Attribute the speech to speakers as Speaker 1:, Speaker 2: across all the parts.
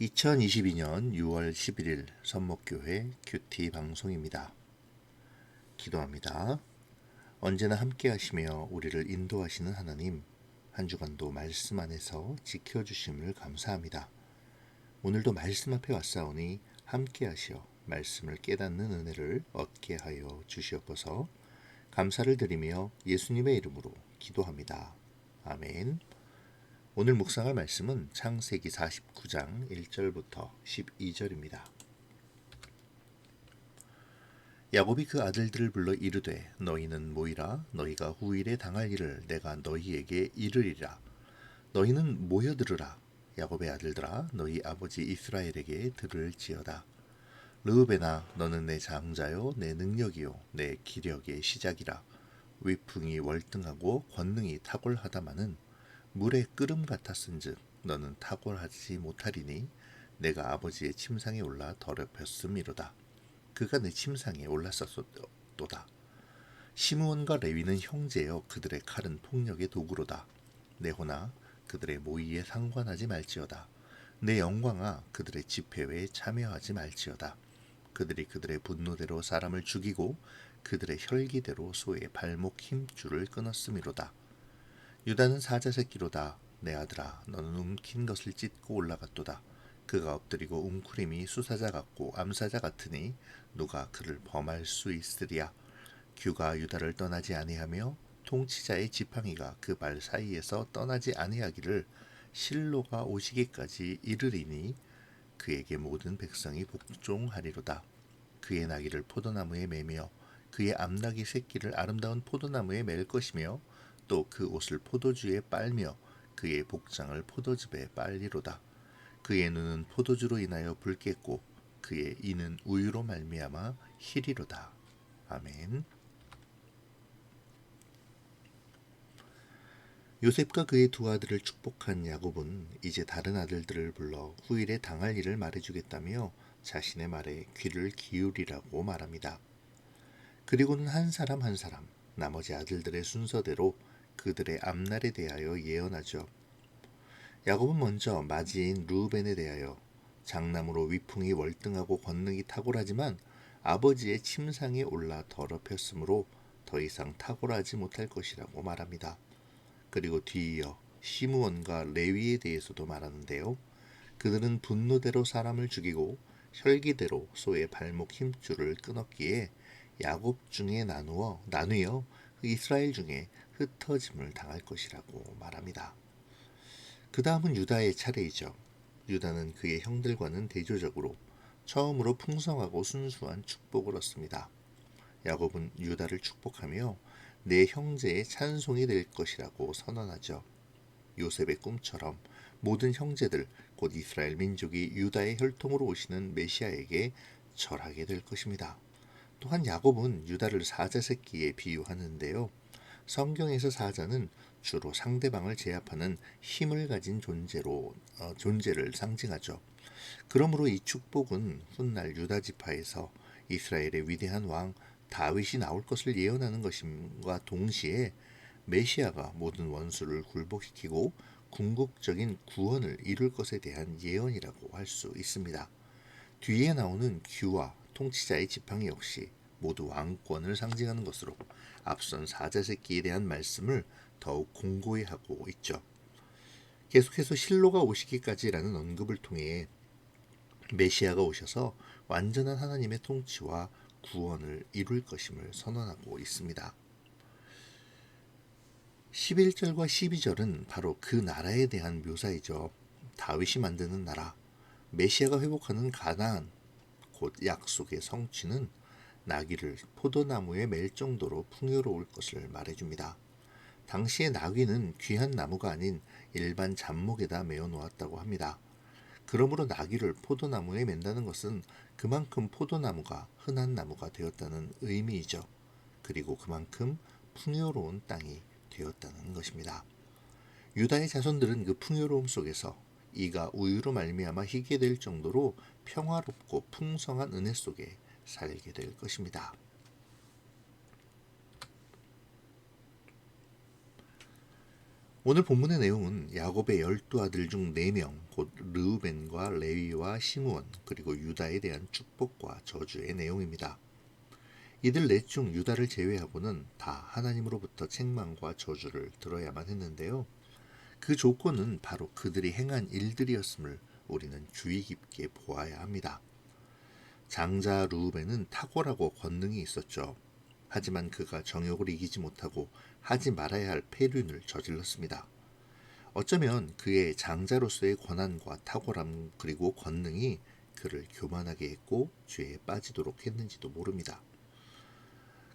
Speaker 1: 2022년 6월 11일 선목교회 큐티 방송입니다. 기도합니다. 언제나 함께 하시며 우리를 인도하시는 하나님, 한 주간도 말씀 안에서 지켜주심을 감사합니다. 오늘도 말씀 앞에 왔사오니 함께 하시어 말씀을 깨닫는 은혜를 얻게 하여 주시옵소서. 감사를 드리며 예수님의 이름으로 기도합니다. 아멘. 오늘 묵상할 말씀은 창세기 49장 1절부터 12절입니다. 야곱이 그 아들들을 불러 이르되 너희는 모이라. 너희가 후일에 당할 일을 내가 너희에게 이르리라. 너희는 모여 들으라. 야곱의 아들들아, 너희 아버지 이스라엘에게 들을지어다. 르우벤아, 너는 내 장자요 내 능력이요 내 기력의 시작이라. 위풍이 월등하고 권능이 탁월하다마는 물의 끓음 같았은즉 너는 탁월하지 못하리니 내가 아버지의 침상에 올라 더럽혔음이로다. 그가 내 침상에 올랐었도다. 시므온과 레위는 형제여 그들의 칼은 폭력의 도구로다. 내 호나 그들의 모의에 상관하지 말지어다. 내 영광아 그들의 집회에 참여하지 말지어다. 그들이 그들의 분노대로 사람을 죽이고 그들의 혈기대로 소의 발목 힘줄을 끊었음이로다. 유다는 사자 새끼로다. 내 아들아 너는 움킨 것을 찢고 올라갔도다. 그가 엎드리고 웅크림이 수사자 같고 암사자 같으니 누가 그를 범할 수 있으리야. 규가 유다를 떠나지 아니하며 통치자의 지팡이가 그 발 사이에서 떠나지 아니하기를 실로가 오시기까지 이르리니 그에게 모든 백성이 복종하리로다. 그의 나귀를 포도나무에 매며 그의 암나귀 새끼를 아름다운 포도나무에 맬 것이며 또 그 옷을 포도주에 빨며 그의 복장을 포도즙에 빨리로다. 그의 눈은 포도주로 인하여 붉겠고 그의 이는 우유로 말미암아 희리로다. 아멘. 요셉과 그의 두 아들을 축복한 야곱은 이제 다른 아들들을 불러 후일에 당할 일을 말해주겠다며 자신의 말에 귀를 기울이라고 말합니다. 그리고는 한 사람 한 사람 나머지 아들들의 순서대로 그들의 앞날에 대하여 예언하죠. 야곱은 먼저 맏이인 르우벤에 대하여 장남으로 위풍이 월등하고 권능이 탁월하지만 아버지의 침상에 올라 더럽혔으므로 더 이상 탁월하지 못할 것이라고 말합니다. 그리고 뒤이어 시므온과 레위에 대해서도 말하는데요. 그들은 분노대로 사람을 죽이고 혈기대로 소의 발목 힘줄을 끊었기에 야곱 중에 나뉘어 이스라엘 중에 흩어짐을 당할 것이라고 말합니다. 그 다음은 유다의 차례이죠. 유다는 그의 형들과는 대조적으로 처음으로 풍성하고 순수한 축복을 얻습니다. 야곱은 유다를 축복하며 내 형제의 찬송이 될 것이라고 선언하죠. 요셉의 꿈처럼 모든 형제들 곧 이스라엘 민족이 유다의 혈통으로 오시는 메시아에게 절하게 될 것입니다. 또한 야곱은 유다를 사자 새끼에 비유하는데요. 성경에서 사자는 주로 상대방을 제압하는 힘을 가진 존재를 상징하죠. 그러므로 이 축복은 훗날 유다 지파에서 이스라엘의 위대한 왕 다윗이 나올 것을 예언하는 것임과 동시에 메시아가 모든 원수를 굴복시키고 궁극적인 구원을 이룰 것에 대한 예언이라고 할 수 있습니다. 뒤에 나오는 규와 통치자의 지팡이 역시 모두 왕권을 상징하는 것으로 앞선 사자 새끼에 대한 말씀을 더욱 공고히 하고 있죠. 계속해서 실로가 오시기까지라는 언급을 통해 메시아가 오셔서 완전한 하나님의 통치와 구원을 이룰 것임을 선언하고 있습니다. 11절과 12절은 바로 그 나라에 대한 묘사이죠. 다윗이 만드는 나라, 메시아가 회복하는 가나안, 곧 약속의 성취는 나귀를 포도나무에 맬 정도로 풍요로울 것을 말해줍니다. 당시의 나귀는 귀한 나무가 아닌 일반 잡목에다 메어 놓았다고 합니다. 그러므로 나귀를 포도나무에 맨다는 것은 그만큼 포도나무가 흔한 나무가 되었다는 의미이죠. 그리고 그만큼 풍요로운 땅이 되었다는 것입니다. 유다의 자손들은 그 풍요로움 속에서 이가 우유로 말미암아 희게 될 정도로 평화롭고 풍성한 은혜 속에 살게 될 것입니다. 오늘 본문의 내용은 야곱의 12아들 중 4명, 곧 르우벤과 레위와 시므온, 그리고 유다에 대한 축복과 저주의 내용입니다. 이들 넷 중 유다를 제외하고는 다 하나님으로부터 책망과 저주를 들어야만 했는데요. 그 조건은 바로 그들이 행한 일들이었음을 우리는 주의 깊게 보아야 합니다. 장자 르우벤은 탁월하고 권능이 있었죠. 하지만 그가 정욕을 이기지 못하고 하지 말아야 할 폐륜을 저질렀습니다. 어쩌면 그의 장자로서의 권한과 탁월함 그리고 권능이 그를 교만하게 했고 죄에 빠지도록 했는지도 모릅니다.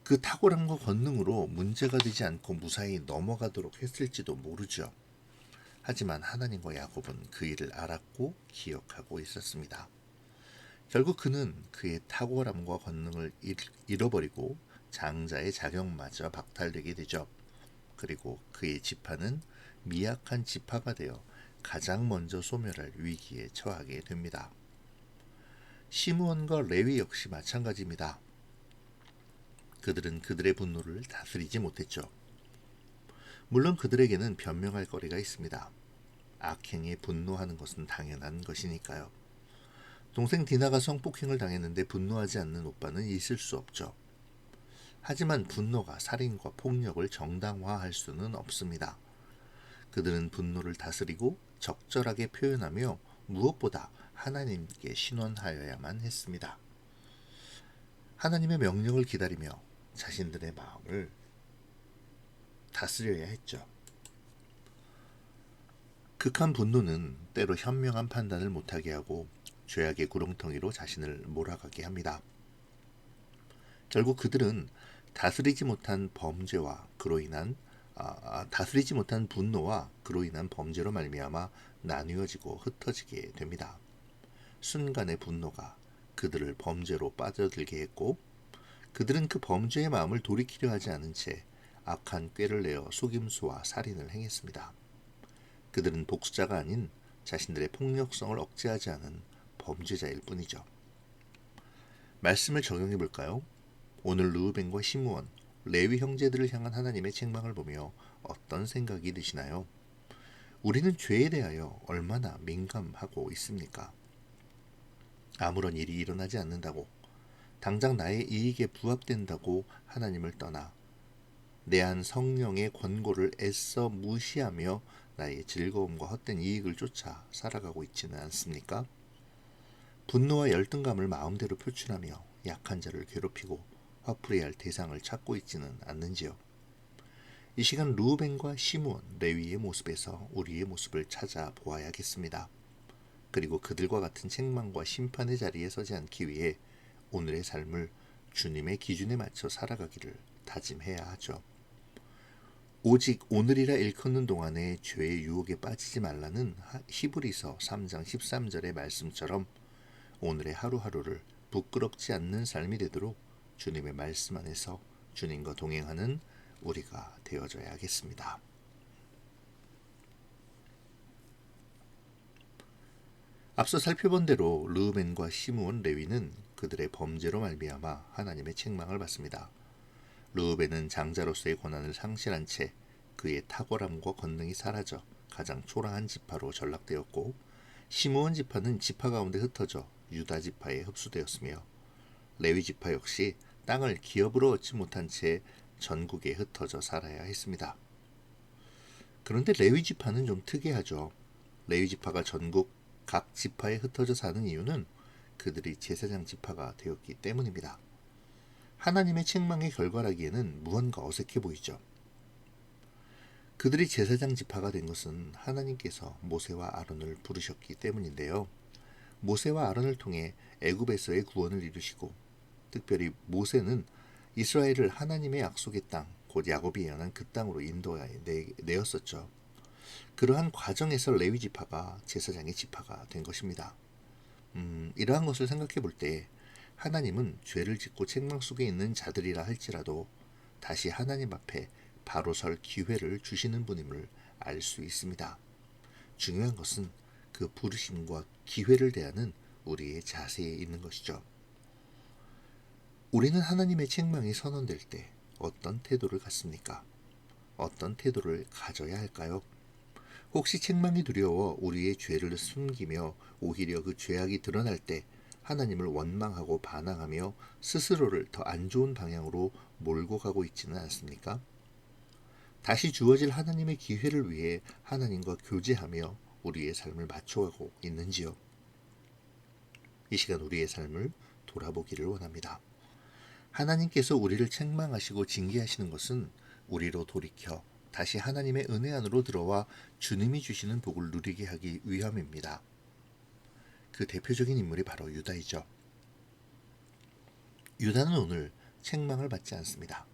Speaker 1: 그 탁월함과 권능으로 문제가 되지 않고 무사히 넘어가도록 했을지도 모르죠. 하지만 하나님과 야곱은 그 일을 알았고 기억하고 있었습니다. 결국 그는 그의 탁월함과 권능을 잃어버리고 장자의 자격마저 박탈되게 되죠. 그리고 그의 지파는 미약한 지파가 되어 가장 먼저 소멸할 위기에 처하게 됩니다. 시므온과 레위 역시 마찬가지입니다. 그들은 그들의 분노를 다스리지 못했죠. 물론 그들에게는 변명할 거리가 있습니다. 악행에 분노하는 것은 당연한 것이니까요. 동생 디나가 성폭행을 당했는데 분노하지 않는 오빠는 있을 수 없죠. 하지만 분노가 살인과 폭력을 정당화할 수는 없습니다. 그들은 분노를 다스리고 적절하게 표현하며 무엇보다 하나님께 신원하여야만 했습니다. 하나님의 명령을 기다리며 자신들의 마음을 다스려야 했죠. 극한 분노는 때로 현명한 판단을 못하게 하고 죄악의 구렁텅이로 자신을 몰아가게 합니다. 결국 그들은 다스리지 못한 분노와 그로 인한 범죄로 말미암아 나뉘어지고 흩어지게 됩니다. 순간의 분노가 그들을 범죄로 빠져들게 했고 그들은 그 범죄의 마음을 돌이키려 하지 않은 채 악한 꾀를 내어 속임수와 살인을 행했습니다. 그들은 복수자가 아닌 자신들의 폭력성을 억제하지 않은 범죄자일 뿐이죠. 말씀을 적용해 볼까요? 오늘 르우벤과 시므온, 레위 형제들을 향한 하나님의 책망을 보며 어떤 생각이 드시나요? 우리는 죄에 대하여 얼마나 민감하고 있습니까? 아무런 일이 일어나지 않는다고, 당장 나의 이익에 부합된다고 하나님을 떠나 내한 성령의 권고를 애써 무시하며 나의 즐거움과 헛된 이익을 쫓아 살아가고 있지는 않습니까? 분노와 열등감을 마음대로 표출하며 약한 자를 괴롭히고 화풀이할 대상을 찾고 있지는 않는지요. 이 시간 르우벤과 시므온, 레위의 모습에서 우리의 모습을 찾아보아야겠습니다. 그리고 그들과 같은 책망과 심판의 자리에 서지 않기 위해 오늘의 삶을 주님의 기준에 맞춰 살아가기를 다짐해야 하죠. 오직 오늘이라 일컫는 동안에 죄의 유혹에 빠지지 말라는 히브리서 3장 13절의 말씀처럼 오늘의 하루하루를 부끄럽지 않는 삶이 되도록 주님의 말씀 안에서 주님과 동행하는 우리가 되어줘야겠습니다. 앞서 살펴본 대로 르우벤과 시므온, 레위는 그들의 범죄로 말미암아 하나님의 책망을 받습니다. 르우벤은 장자로서의 권한을 상실한 채 그의 탁월함과 권능이 사라져 가장 초라한 지파로 전락되었고 시므온 지파는 지파 가운데 흩어져 유다 지파에 흡수되었으며 레위 지파 역시 땅을 기업으로 얻지 못한 채 전국에 흩어져 살아야 했습니다. 그런데 레위 지파는 좀 특이하죠. 레위 지파가 전국 각 지파에 흩어져 사는 이유는 그들이 제사장 지파가 되었기 때문입니다. 하나님의 책망의 결과라기에는 무언가 어색해 보이죠. 그들이 제사장 지파가 된 것은 하나님께서 모세와 아론을 부르셨기 때문인데요. 모세와 아론을 통해 애굽에서의 구원을 이루시고 특별히 모세는 이스라엘을 하나님의 약속의 땅, 곧 야곱이 예언한 그 땅으로 인도하였었죠. 그러한 과정에서 레위 지파가 제사장의 지파가 된 것입니다. 이러한 것을 생각해 볼 때 하나님은 죄를 짓고 책망 속에 있는 자들이라 할지라도 다시 하나님 앞에 바로 설 기회를 주시는 분임을 알 수 있습니다. 중요한 것은 그 부르심과 기회를 대하는 우리의 자세에 있는 것이죠. 우리는 하나님의 책망이 선언될 때 어떤 태도를 갖습니까? 어떤 태도를 가져야 할까요? 혹시 책망이 두려워 우리의 죄를 숨기며 오히려 그 죄악이 드러날 때 하나님을 원망하고 반항하며 스스로를 더 안 좋은 방향으로 몰고 가고 있지는 않습니까? 다시 주어질 하나님의 기회를 위해 하나님과 교제하며 우리의 삶을 맞춰가고 있는지요? 이 시간 우리의 삶을 돌아보기를 원합니다. 하나님께서 우리를 책망하시고 징계하시는 것은 우리로 돌이켜 다시 하나님의 은혜 안으로 들어와 주님이 주시는 복을 누리게 하기 위함입니다. 그 대표적인 인물이 바로 유다이죠. 유다는 오늘 책망을 받지 않습니다.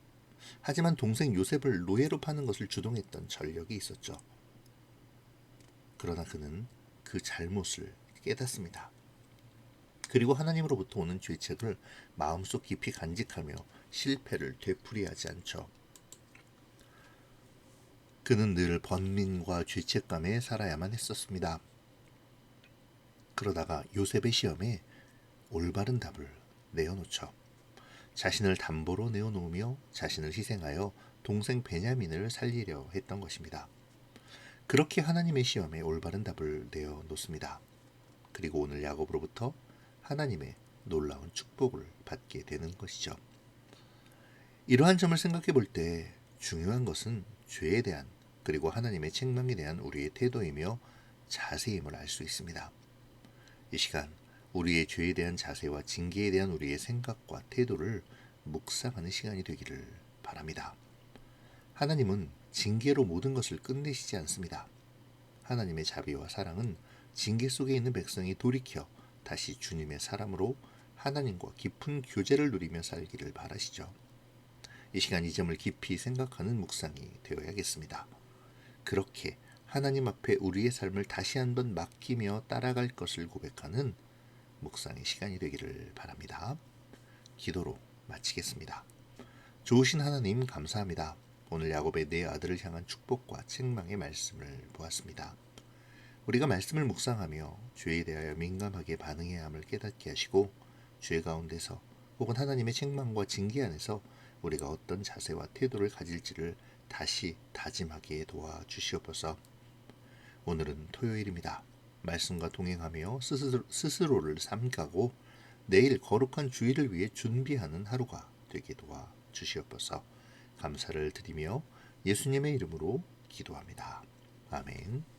Speaker 1: 하지만 동생 요셉을 노예로 파는 것을 주동했던 전력이 있었죠. 그러나 그는 그 잘못을 깨닫습니다. 그리고 하나님으로부터 오는 죄책을 마음속 깊이 간직하며 실패를 되풀이하지 않죠. 그는 늘 번민과 죄책감에 살아야만 했었습니다. 그러다가 요셉의 시험에 올바른 답을 내어놓죠. 자신을 담보로 내어놓으며 자신을 희생하여 동생 베냐민을 살리려 했던 것입니다. 그렇게 하나님의 시험에 올바른 답을 내어놓습니다. 그리고 오늘 야곱으로부터 하나님의 놀라운 축복을 받게 되는 것이죠. 이러한 점을 생각해 볼 때 중요한 것은 죄에 대한 그리고 하나님의 책망에 대한 우리의 태도이며 자세임을 알 수 있습니다. 이 시간 우리의 죄에 대한 자세와 징계에 대한 우리의 생각과 태도를 묵상하는 시간이 되기를 바랍니다. 하나님은 징계로 모든 것을 끝내시지 않습니다. 하나님의 자비와 사랑은 징계 속에 있는 백성이 돌이켜 다시 주님의 사람으로 하나님과 깊은 교제를 누리며 살기를 바라시죠. 이 시간 이 점을 깊이 생각하는 묵상이 되어야겠습니다. 그렇게 하나님 앞에 우리의 삶을 다시 한번 맡기며 따라갈 것을 고백하는 묵상의 시간이 되기를 바랍니다. 기도로 마치겠습니다. 좋으신 하나님 감사합니다. 오늘 야곱의 네 아들을 향한 축복과 책망의 말씀을 보았습니다. 우리가 말씀을 묵상하며 죄에 대하여 민감하게 반응해야 함을 깨닫게 하시고 죄 가운데서 혹은 하나님의 책망과 징계 안에서 우리가 어떤 자세와 태도를 가질지를 다시 다짐하게 도와주시옵소서. 오늘은 토요일입니다. 말씀과 동행하며 스스로를 삼가고 내일 거룩한 주일을 위해 준비하는 하루가 되게 도와주시옵소서. 감사를 드리며 예수님의 이름으로 기도합니다. 아멘.